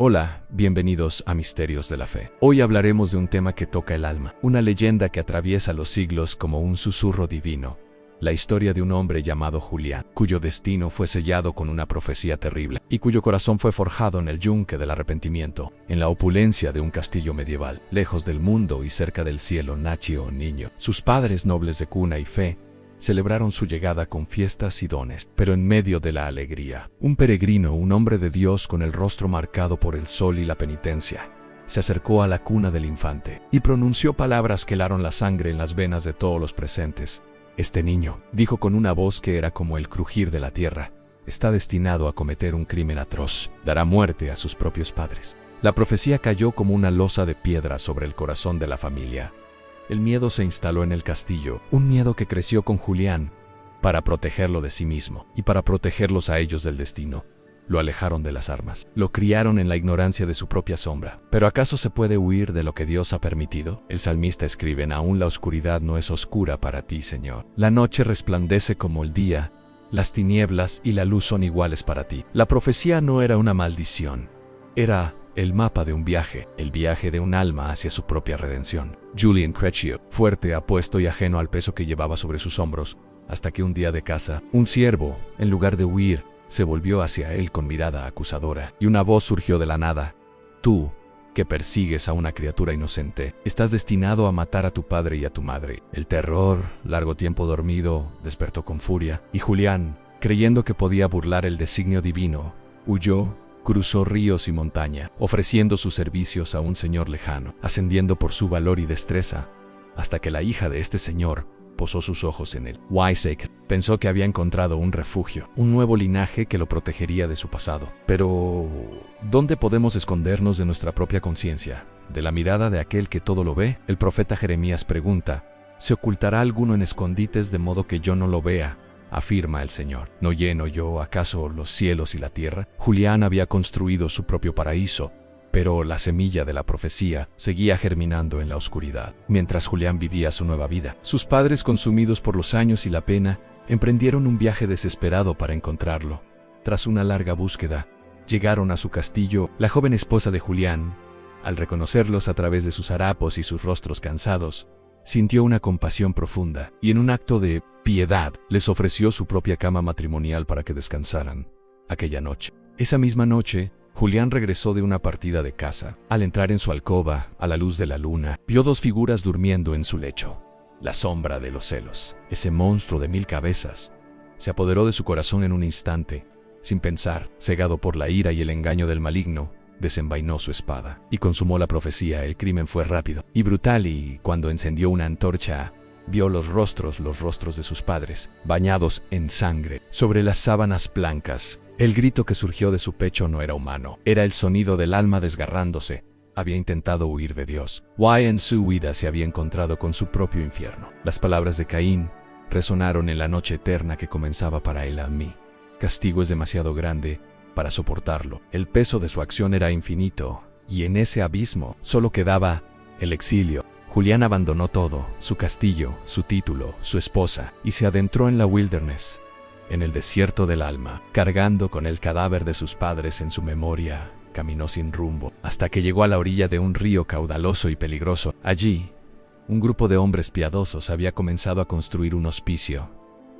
Hola, bienvenidos a Misterios de la Fe. Hoy hablaremos de un tema que toca el alma, una leyenda que atraviesa los siglos como un susurro divino. La historia de un hombre llamado Julián, cuyo destino fue sellado con una profecía terrible, y cuyo corazón fue forjado en el yunque del arrepentimiento. En la opulencia de un castillo medieval, lejos del mundo y cerca del cielo, nació un niño. Sus padres, nobles de cuna y fe, celebraron su llegada con fiestas y dones, pero en medio de la alegría, un peregrino, un hombre de Dios con el rostro marcado por el sol y la penitencia, se acercó a la cuna del infante y pronunció palabras que helaron la sangre en las venas de todos los presentes. Este niño, dijo con una voz que era como el crujir de la tierra, está destinado a cometer un crimen atroz, dará muerte a sus propios padres. La profecía cayó como una losa de piedra sobre el corazón de la familia. El miedo se instaló en el castillo, un miedo que creció con Julián para protegerlo de sí mismo y para protegerlos a ellos del destino. Lo alejaron de las armas, lo criaron en la ignorancia de su propia sombra. ¿Pero acaso se puede huir de lo que Dios ha permitido? El salmista escribe: aún la oscuridad no es oscura para ti, Señor. La noche resplandece como el día, las tinieblas y la luz son iguales para ti. La profecía no era una maldición, era el mapa de un viaje, el viaje de un alma hacia su propia redención. Julian creció, fuerte, apuesto y ajeno al peso que llevaba sobre sus hombros, hasta que un día de casa, un ciervo, en lugar de huir, se volvió hacia él con mirada acusadora, y una voz surgió de la nada: tú, que persigues a una criatura inocente, estás destinado a matar a tu padre y a tu madre. El terror, largo tiempo dormido, despertó con furia, y Julián, creyendo que podía burlar el designio divino, huyó. Cruzó ríos y montaña, ofreciendo sus servicios a un señor lejano, ascendiendo por su valor y destreza, hasta que la hija de este señor posó sus ojos en él. Wysake pensó que había encontrado un refugio, un nuevo linaje que lo protegería de su pasado. Pero, ¿dónde podemos escondernos de nuestra propia conciencia, de la mirada de aquel que todo lo ve? El profeta Jeremías pregunta: ¿se ocultará alguno en escondites de modo que yo no lo vea?, afirma el Señor. ¿No lleno yo acaso los cielos y la tierra? Julián había construido su propio paraíso, pero la semilla de la profecía seguía germinando en la oscuridad. Mientras Julián vivía su nueva vida, sus padres, consumidos por los años y la pena, emprendieron un viaje desesperado para encontrarlo. Tras una larga búsqueda, llegaron a su castillo. La joven esposa de Julián, al reconocerlos a través de sus harapos y sus rostros cansados, sintió una compasión profunda, y en un acto de piedad les ofreció su propia cama matrimonial para que descansaran aquella noche. Esa misma noche, Julián regresó de una partida de caza. Al entrar en su alcoba, a la luz de la luna, vio dos figuras durmiendo en su lecho. La sombra de los celos, ese monstruo de 1000 cabezas, se apoderó de su corazón en un instante. Sin pensar, cegado por la ira y el engaño del maligno, desenvainó su espada y consumó la profecía. El crimen fue rápido y brutal, y cuando encendió una antorcha, vio los rostros de sus padres, bañados en sangre, sobre las sábanas blancas. El grito que surgió de su pecho no era humano, era el sonido del alma desgarrándose. Había intentado huir de Dios, y en su huida se había encontrado con su propio infierno. Las palabras de Caín resonaron en la noche eterna que comenzaba para él. A mí, castigo es demasiado grande para soportarlo. El peso de su acción era infinito, y en ese abismo solo quedaba el exilio. Julián abandonó todo: su castillo, su título, su esposa, y se adentró en la wilderness, en el desierto del alma, cargando con el cadáver de sus padres en su memoria. Caminó sin rumbo, hasta que llegó a la orilla de un río caudaloso y peligroso. Allí, un grupo de hombres piadosos había comenzado a construir un hospicio,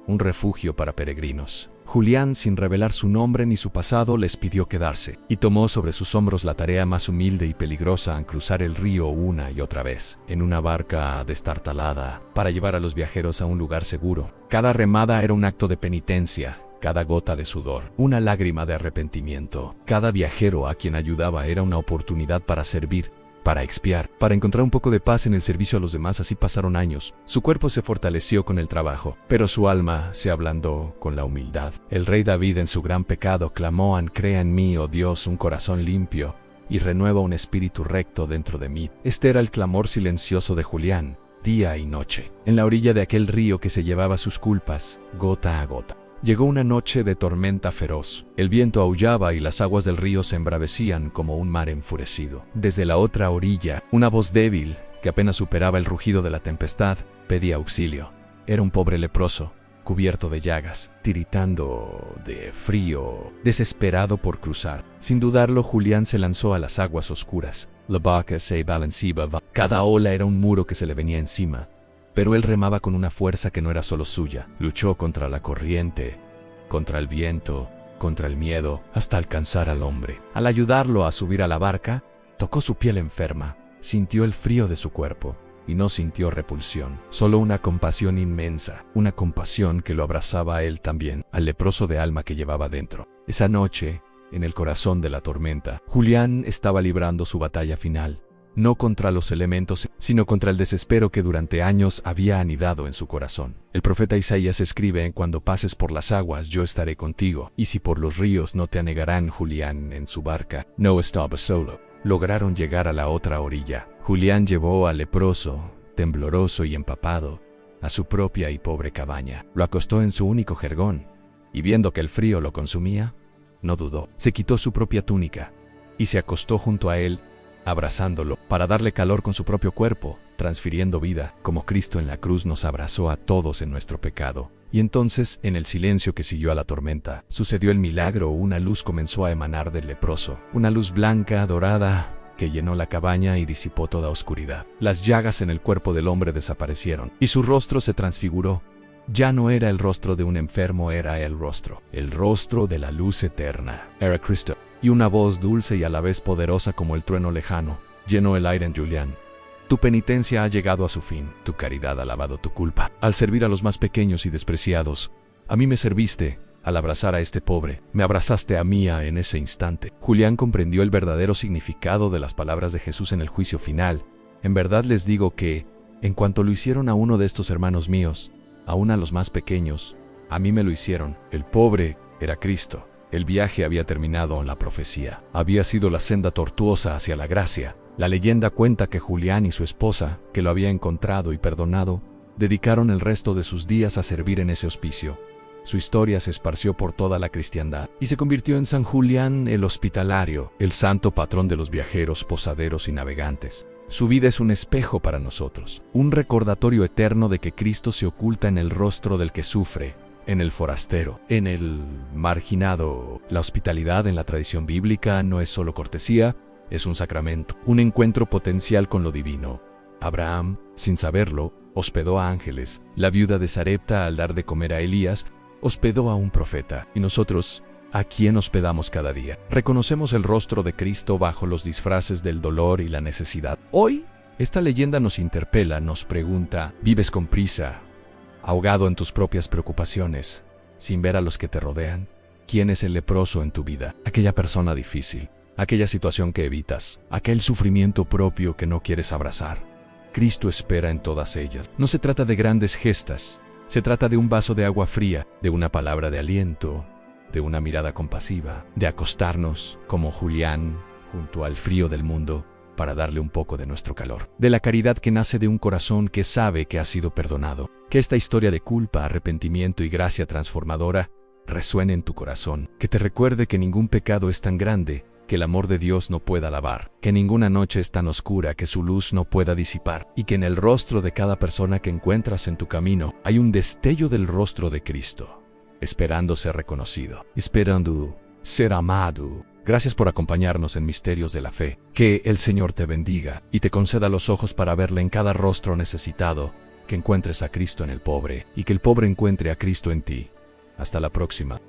un refugio para peregrinos. Julián, sin revelar su nombre ni su pasado, les pidió quedarse, y tomó sobre sus hombros la tarea más humilde y peligrosa: en cruzar el río una y otra vez, en una barca destartalada, para llevar a los viajeros a un lugar seguro. Cada remada era un acto de penitencia, cada gota de sudor, una lágrima de arrepentimiento. Cada viajero a quien ayudaba era una oportunidad para servir, para expiar, para encontrar un poco de paz en el servicio a los demás. Así pasaron años. Su cuerpo se fortaleció con el trabajo, pero su alma se ablandó con la humildad. El rey David, en su gran pecado, clamó: crea en mí, oh Dios, un corazón limpio, y renueva un espíritu recto dentro de mí. Este era el clamor silencioso de Julián, día y noche, en la orilla de aquel río que se llevaba sus culpas, gota a gota. Llegó una noche de tormenta feroz. El viento aullaba y las aguas del río se embravecían como un mar enfurecido. Desde la otra orilla, una voz débil, que apenas superaba el rugido de la tempestad, pedía auxilio. Era un pobre leproso, cubierto de llagas, tiritando de frío, desesperado por cruzar. Sin dudarlo, Julián se lanzó a las aguas oscuras. La barca se balanceaba. Cada ola era un muro que se le venía encima. Pero él remaba con una fuerza que no era solo suya. Luchó contra la corriente, contra el viento, contra el miedo, hasta alcanzar al hombre. Al ayudarlo a subir a la barca, tocó su piel enferma, sintió el frío de su cuerpo. Y no sintió repulsión, solo una compasión inmensa, una compasión que lo abrazaba a él también, al leproso de alma que llevaba dentro. Esa noche, en el corazón de la tormenta, Julián estaba librando su batalla final, no contra los elementos, sino contra el desespero que durante años había anidado en su corazón. El profeta Isaías escribe: cuando pases por las aguas, yo estaré contigo, y si por los ríos no te anegarán. Julián en su barca no estaba solo. Lograron llegar a la otra orilla. Julián llevó al leproso, tembloroso y empapado, a su propia y pobre cabaña. Lo acostó en su único jergón, y viendo que el frío lo consumía, no dudó. Se quitó su propia túnica, y se acostó junto a él, abrazándolo, para darle calor con su propio cuerpo, transfiriendo vida, como Cristo en la cruz nos abrazó a todos en nuestro pecado. Y entonces, en el silencio que siguió a la tormenta, sucedió el milagro. Una luz comenzó a emanar del leproso, una luz blanca, dorada, que llenó la cabaña y disipó toda oscuridad. Las llagas en el cuerpo del hombre desaparecieron, y su rostro se transfiguró. Ya no era el rostro de un enfermo, era el rostro de la luz eterna. Era Cristo. Y una voz dulce y a la vez poderosa como el trueno lejano llenó el aire en Julián. Tu penitencia ha llegado a su fin, tu caridad ha lavado tu culpa. Al servir a los más pequeños y despreciados, a mí me serviste. Al abrazar a este pobre, me abrazaste a mí en ese instante. Julián comprendió el verdadero significado de las palabras de Jesús en el juicio final. En verdad les digo que, en cuanto lo hicieron a uno de estos hermanos míos, aún a los más pequeños, a mí me lo hicieron. El pobre era Cristo. El viaje había terminado, la profecía había sido la senda tortuosa hacia la gracia. La leyenda cuenta que Julián y su esposa, que lo había encontrado y perdonado, dedicaron el resto de sus días a servir en ese hospicio. Su historia se esparció por toda la cristiandad y se convirtió en San Julián el Hospitalario, el santo patrón de los viajeros, posaderos y navegantes. Su vida es un espejo para nosotros, un recordatorio eterno de que Cristo se oculta en el rostro del que sufre, en el forastero, en el marginado. La hospitalidad en la tradición bíblica no es solo cortesía, es un sacramento, un encuentro potencial con lo divino. Abraham, sin saberlo, hospedó a ángeles. La viuda de Sarepta, al dar de comer a Elías, hospedó a un profeta. Y nosotros, ¿a quién hospedamos cada día? Reconocemos el rostro de Cristo bajo los disfraces del dolor y la necesidad. Hoy, esta leyenda nos interpela, nos pregunta: ¿vives con prisa, ahogado en tus propias preocupaciones, sin ver a los que te rodean? ¿Quién es el leproso en tu vida? Aquella persona difícil, aquella situación que evitas, aquel sufrimiento propio que no quieres abrazar. Cristo espera en todas ellas. No se trata de grandes gestas, se trata de un vaso de agua fría, de una palabra de aliento, de una mirada compasiva, de acostarnos, como Julián, junto al frío del mundo, para darle un poco de nuestro calor. De la caridad que nace de un corazón que sabe que ha sido perdonado. Que esta historia de culpa, arrepentimiento y gracia transformadora resuene en tu corazón. Que te recuerde que ningún pecado es tan grande que el amor de Dios no pueda lavar, que ninguna noche es tan oscura que su luz no pueda disipar, y que en el rostro de cada persona que encuentras en tu camino hay un destello del rostro de Cristo, esperando ser reconocido, esperando ser amado. Gracias por acompañarnos en Misterios de la Fe. Que el Señor te bendiga y te conceda los ojos para verle en cada rostro necesitado, que encuentres a Cristo en el pobre y que el pobre encuentre a Cristo en ti. Hasta la próxima.